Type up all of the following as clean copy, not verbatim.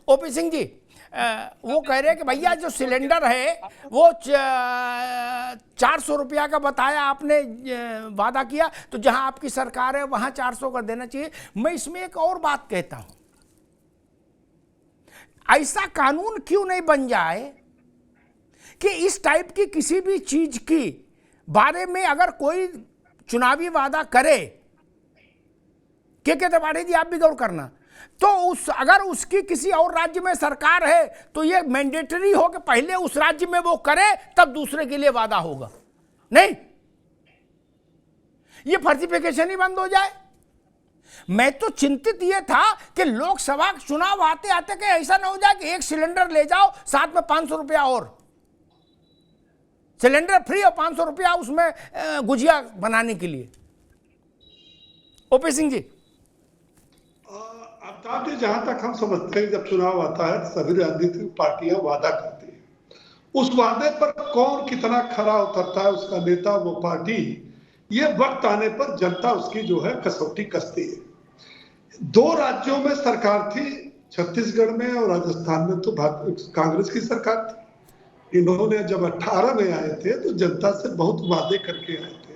OP Singh ji, वो कह रहे हैं कि भैया जो सिलेंडर है वो 400 रुपया का बताया आपने, वादा किया, तो जहां आपकी सरकार है वहां 400 का देना चाहिए। मैं इसमें एक और बात कहता हूं, ऐसा कानून क्यों नहीं बन जाए कि इस टाइप की किसी भी चीज की बारे में अगर कोई चुनावी वादा करे, के त्रिपाठी जी आप भी गौर करना, तो अगर उसकी किसी और राज्य में सरकार है तो ये मैंडेटरी हो कि पहले उस राज्य में वो करे तब दूसरे के लिए वादा होगा। नहीं, ये फर्जिफिकेशन ही बंद हो जाए। मैं तो चिंतित ये था कि लोकसभा चुनाव आते आते कि ऐसा ना हो जाए कि एक सिलेंडर ले जाओ साथ में 500 रुपया और, सिलेंडर फ्री और 500 रुपया उसमें गुजिया बनाने के लिए। ओपी सिंह जी, अब जहां तक हम समझते हैं, जब चुनाव आता है सभी राजनीतिक पार्टियां वादा करती हैं, उस वादे पर कौन कितना खरा उतरता है, उसका नेता, वो पार्टी, ये वक्त आने पर जनता उसकी जो है कसौटी कसती है। 2 राज्यों में सरकार थी, छत्तीसगढ़ में और राजस्थान में तो कांग्रेस की सरकार थी। इन्होंने जब 18 में आए थे तो जनता से बहुत वादे करके आए थे,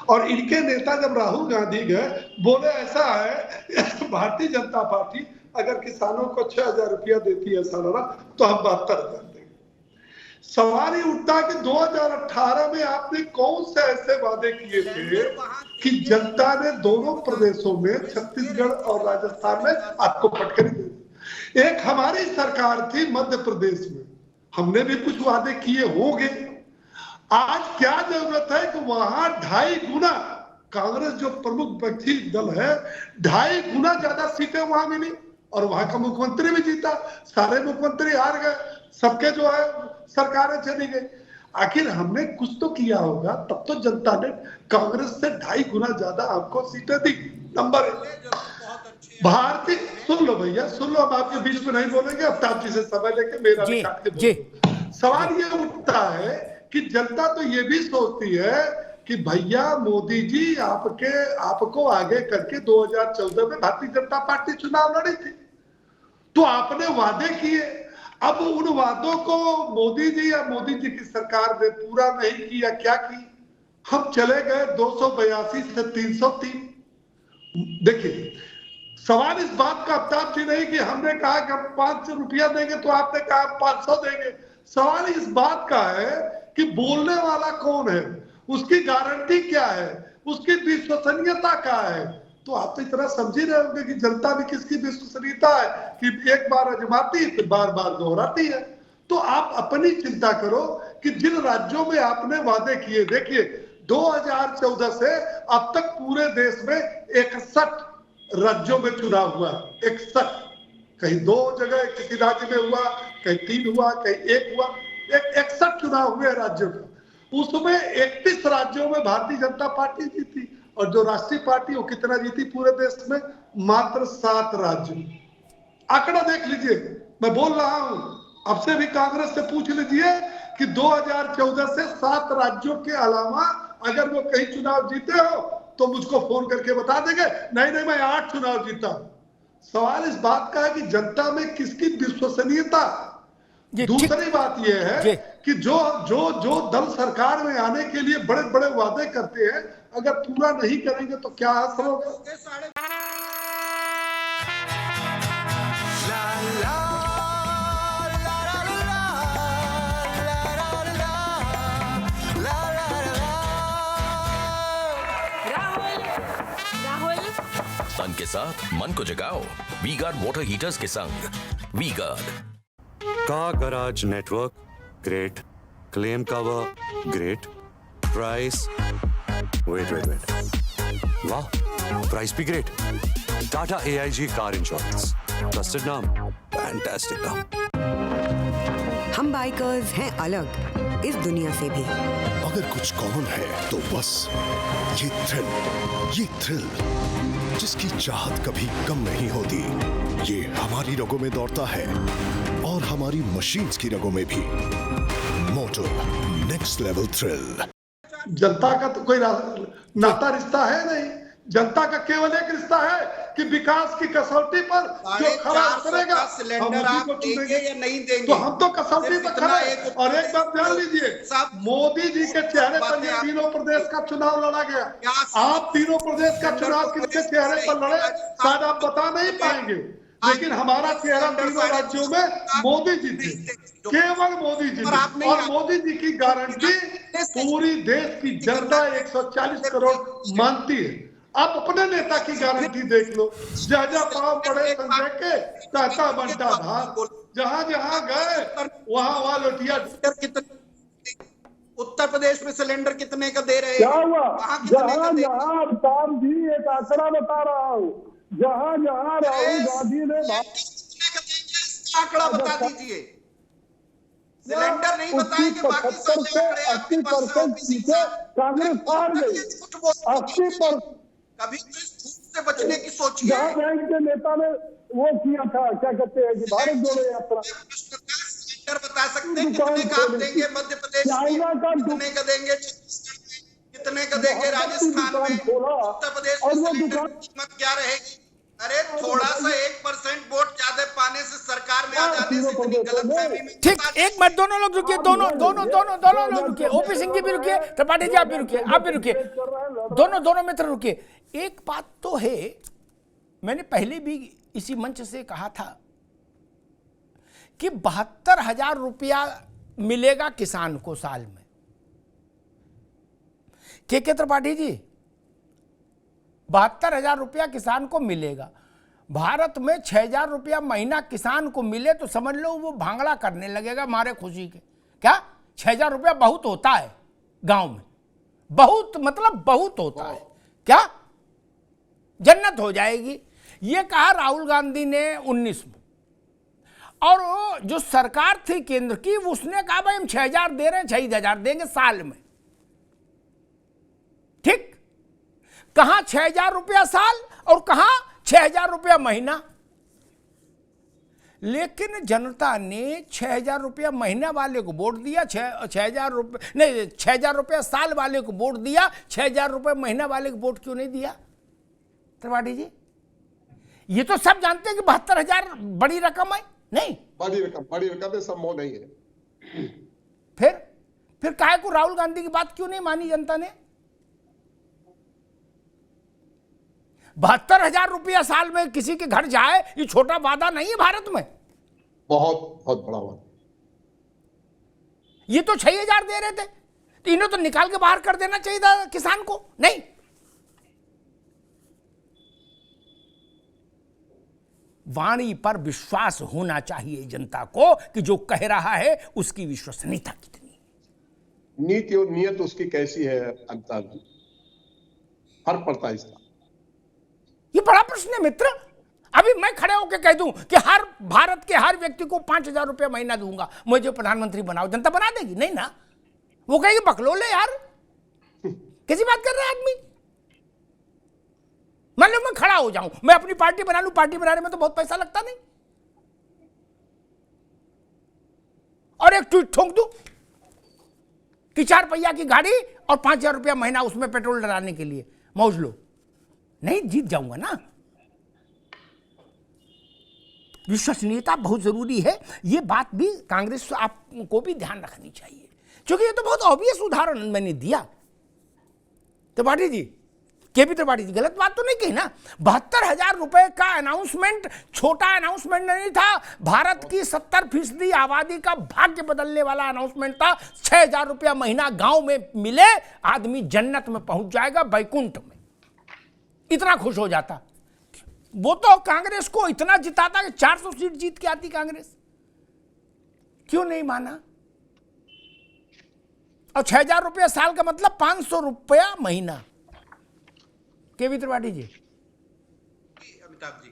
और इनके नेता जब राहुल गांधी गए, बोले ऐसा है भारतीय जनता पार्टी अगर किसानों को 6,000 रुपया देती है सालाना तो हम 72,000 देंगे। सवाल ही उठता है कि 2018 में आपने कौन से ऐसे वादे किए थे कि जनता ने दोनों प्रदेशों में, छत्तीसगढ़ और राजस्थान में, आपको फटकरी दे दी। एक हमारी सरकार थी मध्य प्रदेश में, हमने भी कुछ वादे किए होंगे। आज क्या जरूरत है कि वहां 2.5 गुना, कांग्रेस जो प्रमुख व्यक्ति दल है, 2.5 गुना ज्यादा सीटें वहां मिली और वहां का मुख्यमंत्री भी जीता। सारे मुख्यमंत्री हार गए, सबके जो है सरकारें चली गई। आखिर हमने कुछ तो किया होगा, तब तो जनता ने कांग्रेस से 2.5 गुना ज्यादा आपको सीटें दी। नंबर 1, भारतीय, सुन लो भैया, सुन लो, हम आपके बीच में नहीं बोलेंगे, आफ्ताब जी से समय लेके मेरा भी काट के। सवाल ये उठता है कि जनता तो ये भी सोचती है कि भैया मोदी जी आपको आगे करके 2014 में भारतीय जनता पार्टी चुनाव लड़ी थी, तो आपने वादे किए, अब उन वादों को मोदी जी या मोदी जी की सरकार ने पूरा नहीं किया। क्या की? हम चले गए 282 से 303। देखिए, सवाल इस बात का आफ्ताब जी नहीं कि हमने कहा कि हम 500 रुपया देंगे तो आपने कहा 500 देंगे। सवाल इस बात का है कि बोलने वाला कौन है, उसकी गारंटी क्या है, उसकी विश्वसनीयता क्या है। तो आप तो इतना समझ ही रहे होंगे कि जनता भी किसकी विश्वसनीयता है कि एक बार आजमाती फिर बार बार दोहराती है। तो आप अपनी चिंता करो कि जिन राज्यों में आपने वादे किए, देखिए 2014 से अब तक पूरे देश में 61 राज्यों में चुनाव हुआ। 61, कहीं 2 जगह किसी राज्य में हुआ, कहीं 3 हुआ, कहीं 1 हुआ, 61 चुनाव हुए राज्यों में। उसमें 31 राज्यों में भारतीय जनता पार्टी जीती, और जो राष्ट्रीय पार्टी वो कितना जीती पूरे देश में? मात्र 7 राज्य। आंकड़ा देख लीजिए, मैं बोल रहा हूं, अब से भी कांग्रेस से पूछ लीजिए कि 2014 से 7 राज्यों के अलावा अगर वो कहीं चुनाव जीते हो तो मुझको फोन करके बता देंगे, नहीं मैं 8 चुनाव जीता। सवाल इस बात का है कि जनता में किसकी विश्वसनीयता। दूसरी बात यह है कि जो दल सरकार में आने के लिए बड़े बड़े वादे करते हैं, अगर पूरा नहीं करेंगे तो क्या असर होगा? मन के साथ मन को जगाओ वी गार्ड वाटर हीटर्स के संग। V Guard car garage network great, claim cover great, price wait वाह, प्राइस भी great. Tata AIG car insurance, trusted नाम, फैंटास्टिक नाम। हम बाइकर्स हैं अलग इस दुनिया से भी। अगर कुछ कॉमन है तो बस ये थ्रिल जिसकी चाहत कभी कम नहीं होती, ये हमारी रगों में दौड़ता है और हमारी मशीन्स की रगों में भी। मोटो नेक्स्ट लेवल थ्रिल। जनता का तो कोई नाता रिश्ता है नहीं, जनता का केवल एक रिश्ता है कि विकास की कसौटी पर जो खरा उतरेगा हम सिलेंडर उसी आप को देंगे चुनेंगे। या नहीं देंगे? तो हम तो कसौटी पर खड़े हैं। एक और एक बात ध्यान लीजिए, मोदी जी के चेहरे पर ये तीनों प्रदेश का चुनाव लड़ा गया। आप तीनों प्रदेश का चुनाव किसके चेहरे पर लड़े शायद आप बता नहीं पाएंगे, लेकिन हमारा चेहरा तीनों राज्यों में मोदी जी थे, केवल मोदी जी थे। और मोदी जी की गारंटी पूरी देश की जनता 140 करोड़ मानती है। आप अपने नेता की गारंटी देख लो, जहाँ पांव पड़े संजय के कहता बनता धार, जहां जहां गए वहां वहां लोटिया। उत्तर प्रदेश में सिलेंडर कितने का दे रहे हैं? क्या हुआ? जहां जहां अवतार जी एक आंकड़ा बता रहा हूँ, जहां जहां राहुल गांधी ने आंकड़ा बता दीजिए। सिलेंडर नहीं बताएंगे, बाकी 75 से 80% सीटें कांग्रेस हार गई। 80%। कभी से बचने की सोचिए। जहां बैंक के नेता ने वो किया था, क्या कहते हैं कि भारत जोड़ो यात्रा, बता सकते हैं कितने का आप देंगे? मध्य प्रदेश में कितने का देंगे? कितने का देंगे? राजस्थान में, उत्तर प्रदेश में सिलेंडर की कीमत क्या रहेगी? अरे थोड़ा सा 1% वोट ज्यादा पाने से सरकार में आ जाने से इतनी गलतफहमी में। ठीक, एक मिनट, दोनों लोग रुकिए, दोनों लोग रुकिए। ओपी सिंह जी भी रुकिए, त्रिपाठी जी आप भी रुकिए, आप भी रुकिए, दोनों मित्र रुकिए। एक बात तो है, मैंने पहले भी इसी मंच से कहा था कि 72,000 रुपया मिलेगा किसान को साल में। के त्रिपाठी जी, 72,000 रुपया किसान को मिलेगा। भारत में 6,000 रुपया महीना किसान को मिले तो समझ लो वो भांगड़ा करने लगेगा मारे खुशी के। क्या 6,000 रुपया बहुत होता है गांव में? बहुत मतलब बहुत होता है क्या? जन्नत हो जाएगी। ये कहा राहुल गांधी ने 19 में, और वो जो सरकार थी केंद्र की उसने कहा भाई हम 6,000 दे रहे हैं, 6,000 देंगे साल में। ठीक, कहां 6,000 रुपया साल और कहां 6,000 रुपया महीना। लेकिन जनता ने 6,000 रुपया महीना वाले को वोट दिया, 6,000 रुपये नहीं, 6,000 रुपया साल वाले को वोट दिया, 6,000 रुपये महीना वाले को वोट क्यों नहीं दिया? त्रिपाठी जी, ये तो सब जानते हैं कि 72,000 बड़ी रकम है। नहीं, बड़ी रकम है, संभव नहीं है। फिर काहे को राहुल गांधी की बात क्यों नहीं मानी जनता ने? 72,000 रुपया साल में किसी के घर जाए, ये छोटा वादा नहीं है भारत में। बहुत बड़ा वादा। ये तो 6,000 दे रहे थे, तो इन्हें तो निकाल के बाहर कर देना चाहिए था किसान को। नहीं, वाणी पर विश्वास होना चाहिए जनता को कि जो कह रहा है उसकी विश्वसनीयता कितनी, नीति और नियत उसकी कैसी है, अमिताभ जी, फर्क पड़ता है इसका। ये बड़ा प्रश्न है मित्र। अभी मैं खड़े होकर कह दूं कि हर भारत के हर व्यक्ति को 5,000 रुपया महीना दूंगा, मुझे प्रधानमंत्री बनाओ, जनता बना देगी? नहीं ना, वो कहेगी बकलोले यार, कैसी बात कर रहा है आदमी। मान लो मैं खड़ा हो जाऊं, मैं अपनी पार्टी बना लूं, पार्टी बनाने में तो बहुत पैसा लगता नहीं, और एक ट्वीट ठोक दूं कि 4 पहिया की गाड़ी और 5,000 रुपया महीना उसमें पेट्रोल डलाने के लिए, मौज लो। नहीं, जीत जाऊंगा ना। विश्वसनीयता बहुत जरूरी है। ये बात भी कांग्रेस आपको भी ध्यान रखनी चाहिए, क्योंकि ये तो बहुत ऑब्वियस उदाहरण मैंने दिया। त्रिपाठी जी, के पी त्रिपाठी जी, गलत बात तो नहीं कही ना। 72,000 रुपए का अनाउंसमेंट छोटा अनाउंसमेंट नहीं था, भारत की 70% आबादी का भाग्य बदलने वाला अनाउंसमेंट था। 6,000 रुपया महीना गांव में मिले, आदमी जन्नत में पहुंच जाएगा, बैकुंठ में, इतना खुश हो जाता। वो तो कांग्रेस को इतना जिताता कि 400 सीट जीत के आती कांग्रेस। क्यों नहीं माना? और 6,000 रुपया साल का मतलब 500 रुपया महीना। के त्रिपाठी जी, अमिताभ जी,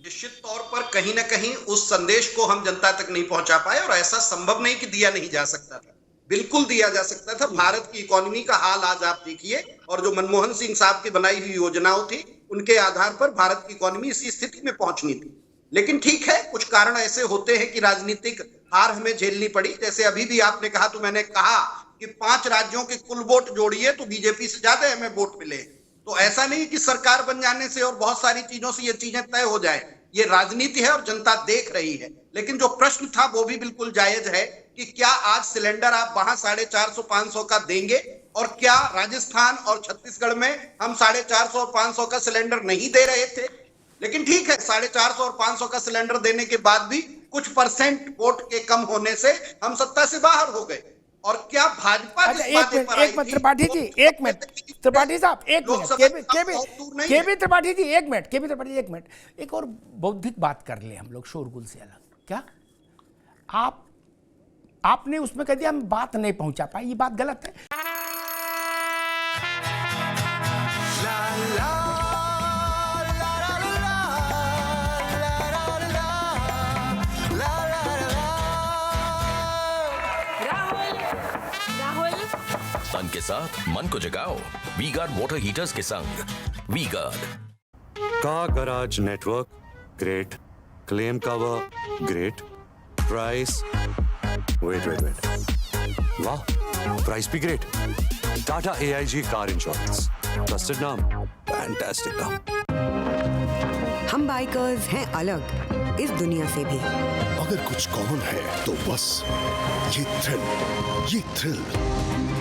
निश्चित तौर पर कहीं ना कहीं उस संदेश को हम जनता तक नहीं पहुंचा पाए, और ऐसा संभव नहीं कि दिया नहीं जा सकता था, बिल्कुल दिया जा सकता था। भारत की इकोनॉमी का हाल आज आप देखिए, और जो मनमोहन सिंह साहब की बनाई हुई योजनाओं थी उनके आधार पर भारत की इकोनॉमी इसी स्थिति में पहुंचनी थी। लेकिन ठीक है, कुछ कारण ऐसे होते हैं कि राजनीतिक हार हमें झेलनी पड़ी। जैसे अभी भी आपने कहा, तो मैंने कहा कि 5 राज्यों के कुल वोट जोड़िए तो बीजेपी से ज्यादा हमें वोट मिले, तो ऐसा नहीं कि सरकार बन जाने से और बहुत सारी चीजों से ये चीजें तय हो जाए। ये राजनीति है और जनता देख रही है। लेकिन जो प्रश्न था वो भी बिल्कुल जायज है कि क्या आज सिलेंडर आप वहां 450-500 का देंगे, और क्या राजस्थान और छत्तीसगढ़ में हम 450 और 500 का सिलेंडर नहीं दे रहे थे। लेकिन ठीक है, 450 और 500 का सिलेंडर देने के बाद भी कुछ परसेंट वोट के कम होने से हम सत्ता से बाहर हो गए। और क्या भाजपा अच्छा, एक मिनट त्रिपाठी जी, एक मिनट त्रिपाठी साहब, एक मिनट केबी त्रिपाठी जी, एक मिनट केबी त्रिपाठी जी, एक मिनट, एक और बौद्धिक बात कर ले हम लोग शोरगुल से अलग। क्या आपने उसमें कह दिया हम बात नहीं पहुंचा पाए, ये बात गलत है। तन के साथ मन को जगाओ वी गार्ड वाटर हीटर्स के संग। V Guard car garage network great, claim cover great, price wait वाह, प्राइस भी great. Tata AIG car insurance, trusted नाम, फैंटास्टिक नाम। हम बाइकर्स हैं अलग इस दुनिया से भी। अगर कुछ कॉमन है तो बस ये थ्रिल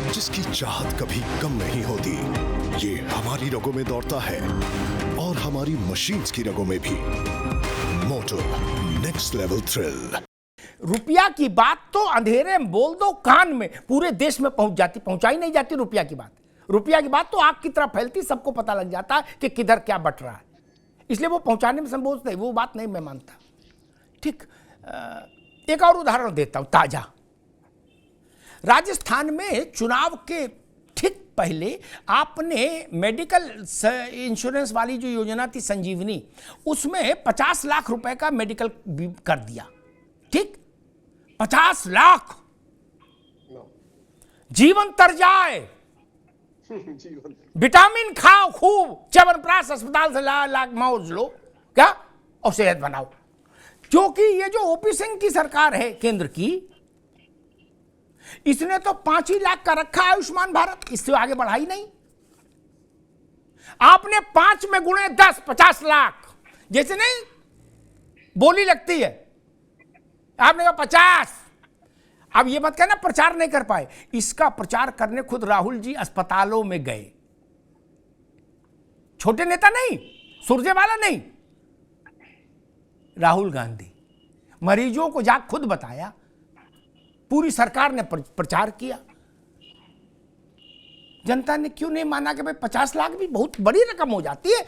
जिसकी चाहत कभी कम नहीं होती। ये हमारी रगों में दौड़ता है और हमारी मशीन्स की रगों में भी। मोटो नेक्स्ट लेवल थ्रिल। रुपया की बात तो अंधेरे में बोल दो, कान में पूरे देश में पहुंचाई नहीं जाती रुपया की बात। रुपया की बात तो आग की तरह फैलती, सबको पता लग जाता है कि किधर क्या बट रहा है, इसलिए वो पहुंचाने में संभव नहीं, वो बात नहीं मैं मानता। ठीक, एक और उदाहरण देता हूं ताजा। राजस्थान में चुनाव के ठीक पहले आपने मेडिकल इंश्योरेंस वाली जो योजना थी संजीवनी, उसमें 50 लाख रुपए का मेडिकल कर दिया। ठीक, 50 लाख, जीवन तर जाए, विटामिन खाओ खूब, च्यवनप्राश अस्पताल से लाख मौज लो क्या, और सेहत बनाओ। क्योंकि ये जो ओपी सिंह की सरकार है केंद्र की, इसने तो 5 ही लाख का रखा आयुष्मान भारत, इससे आगे बढ़ाई नहीं। आपने 5 में गुणे 10, 50 लाख, जैसे नहीं बोली लगती है, आपने कहा 50। अब ये मत कहना प्रचार नहीं कर पाए, इसका प्रचार करने खुद राहुल जी अस्पतालों में गए। छोटे नेता नहीं, सुरजेवाला नहीं, राहुल गांधी मरीजों को जा खुद बताया, पूरी सरकार ने प्रचार किया। जनता ने क्यों नहीं माना कि भाई 50 लाख भी बहुत बड़ी रकम हो जाती है।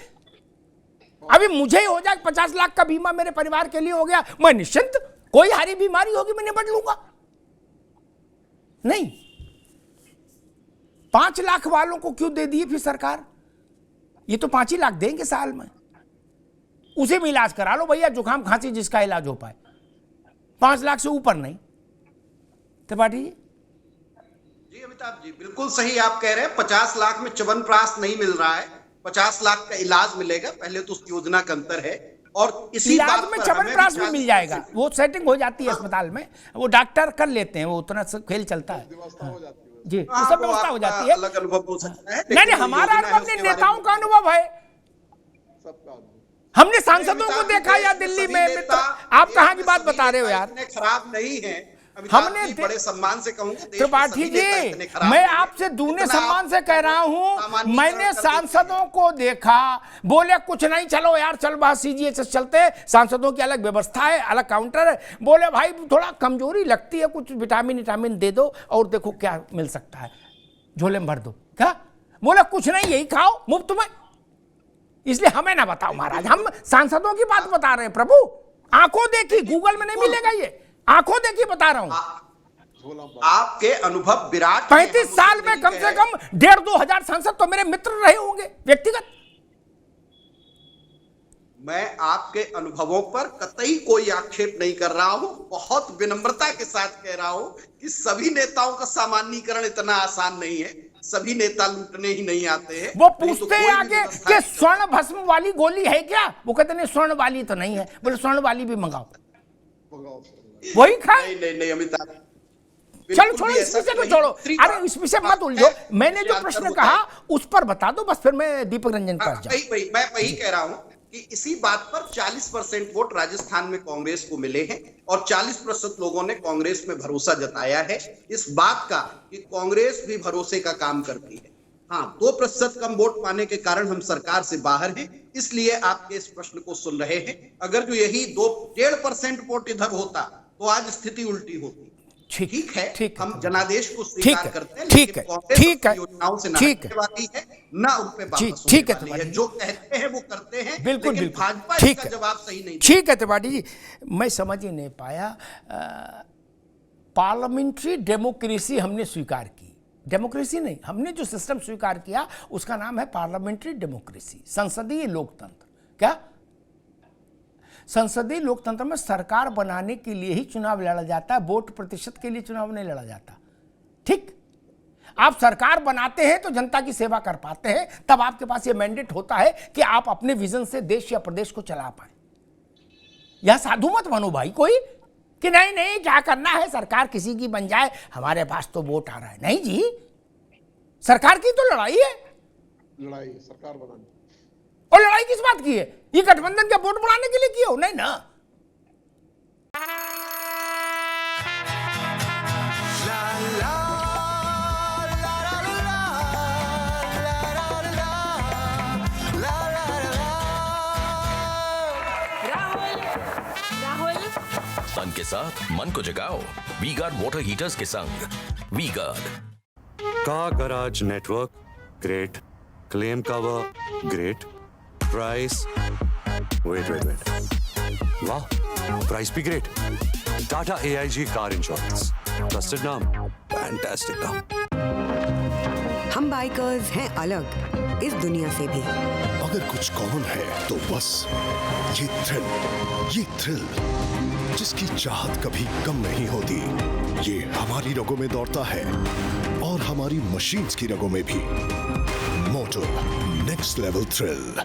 अभी मुझे हो जाए 50 लाख का बीमा मेरे परिवार के लिए हो गया, मैं निश्चिंत, कोई हारी बीमारी होगी मैं निपट लूंगा। नहीं, 5 लाख वालों को क्यों दे दिए फिर सरकार? ये तो 5 ही लाख देंगे साल में, उसे भी इलाज करा लो भैया, जुकाम खांसी जिसका इलाज हो पाए, 5 लाख से ऊपर नहीं। त्रिपाठी जी, अमिताभ जी बिल्कुल सही आप कह रहे हैं। 50 लाख में च्यवनप्राश नहीं मिल रहा है, 50 लाख का इलाज मिलेगा। पहले तो उस योजना का अंतर है, और इसी इलाज में च्यवनप्राश भी मिल जाएगा, वो सेटिंग हो जाती है अस्पताल में, वो डॉक्टर कर लेते हैं, वो उतना खेल चलता है जी, वो सब व्यवस्था हो जाती है। अलग अनुभव हो सकता है, नहीं, हमारा अनुभव नहीं, नेताओं का अनुभव है। हमने सांसदों को देखा या दिल्ली में, मित्र आप कहां की बात बता रहे हो यार? खराब नहीं है, हमने बड़े सम्मान से कहूंगा त्रिपाठी जी, मैं आपसे दूने सम्मान से कह रहा हूं, मैंने सांसदों को देखा, बोले कुछ नहीं, चलो यार चल बाहर CGHS चलते, सांसदों की अलग व्यवस्था है, अलग काउंटर है। बोले भाई थोड़ा कमजोरी लगती है, कुछ विटामिन दे दो और देखो क्या मिल सकता है, झोले में भर दो। क्या बोले? कुछ नहीं, यही खाओ मुफ्त में। इसलिए हमें ना बताओ महाराज, हम सांसदों की बात बता रहे हैं प्रभु, आंखों देखी, गूगल में नहीं मिलेगा ये, आंखों देखी बता रहा हूं। आपके अनुभव विराट, 35 साल में कम से कम 1,500-2 हजार सांसद तो मेरे मित्र रहे होंगे व्यक्तिगत। मैं आपके अनुभवों पर कतई कोई आक्षेप नहीं कर रहा हूं, बहुत विनम्रता के साथ कह रहा हूं कि सभी नेताओं का सामान्यीकरण इतना आसान नहीं है, सभी नेता लूटने ही नहीं आते हैं। वो पूछते हैं आगे कि स्वर्ण भस्म वाली गोली है क्या? वो कहते नहीं स्वर्ण वाली तो नहीं है, बोले स्वर्ण वाली भी मंगाओ, वही खाए। नहीं अमिताभ, चलो छोड़ो, इस विषय को छोड़ो, अरे इस विषय मत उलझो। मैंने जो प्रश्न कहा उस पर बता दो बस, फिर मैं दीपक रंजन के पास जाऊं। मैं वही कह रहा हूं कि इसी बात पर 40% वोट राजस्थान में कांग्रेस को मिले हैं और 40% लोगों ने कांग्रेस में भरोसा जताया है इस बात का कि कांग्रेस भी भरोसे का काम करती है। हाँ, 2% कम वोट पाने के कारण हम सरकार से बाहर हैं, इसलिए आपके इस प्रश्न को सुन रहे हैं। अगर जो यही 1.5% वोट इधर होता तो आज स्थिति उल्टी होती। ठीक है, हम जनादेश को स्वीकार करते हैं, ठीक है, ठीक है, योजनाओं से ठीक है, वाली है ना उन पे वापस ठीक होने वाली है। जो कहते हैं वो करते हैं, बिल्कुल लेकिन बिल्कुल, भाजपा ठीक इसका है, जवाब सही नहीं। ठीक है त्रिपाठी जी, मैं समझ ही नहीं पाया। पार्लियामेंट्री डेमोक्रेसी हमने स्वीकार की, डेमोक्रेसी नहीं, हमने जो सिस्टम स्वीकार किया उसका नाम है पार्लियामेंट्री डेमोक्रेसी, संसदीय लोकतंत्र। क्या संसदीय लोकतंत्र में सरकार बनाने के लिए ही चुनाव लड़ा जाता है, वोट प्रतिशत के लिए चुनाव नहीं लड़ा जाता। ठीक, आप सरकार बनाते हैं तो जनता की सेवा कर पाते हैं, तब आपके पास ये मैंडेट होता है कि आप अपने विजन से देश या प्रदेश को चला पाए। यह साधु मत बनो भाई कोई कि नहीं नहीं क्या करना है, सरकार किसी की बन जाए, हमारे पास तो वोट आ रहा है। नहीं जी, सरकार की तो लड़ाई है, लड़ाई सरकार बनाने। और लड़ाई किस बात की है? ये गठबंधन के वोट बढ़ाने के लिए किए हो? नहीं ना। तन के साथ मन को जगाओ वी गार्ड वाटर हीटर्स के संग। V Guard car garage network great, claim cover great, price wait वाह, प्राइस भी great. Tata AIG car insurance, trusted नाम, फैंटास्टिक नाम। हम बाइकर्स हैं अलग इस दुनिया से भी। अगर कुछ कॉमन है तो बस ये थ्रिल जिसकी चाहत कभी कम नहीं होती। ये हमारी रगों में दौड़ता है और हमारी मशीन्स की रगों में भी। मोटो नेक्स्ट लेवल थ्रिल।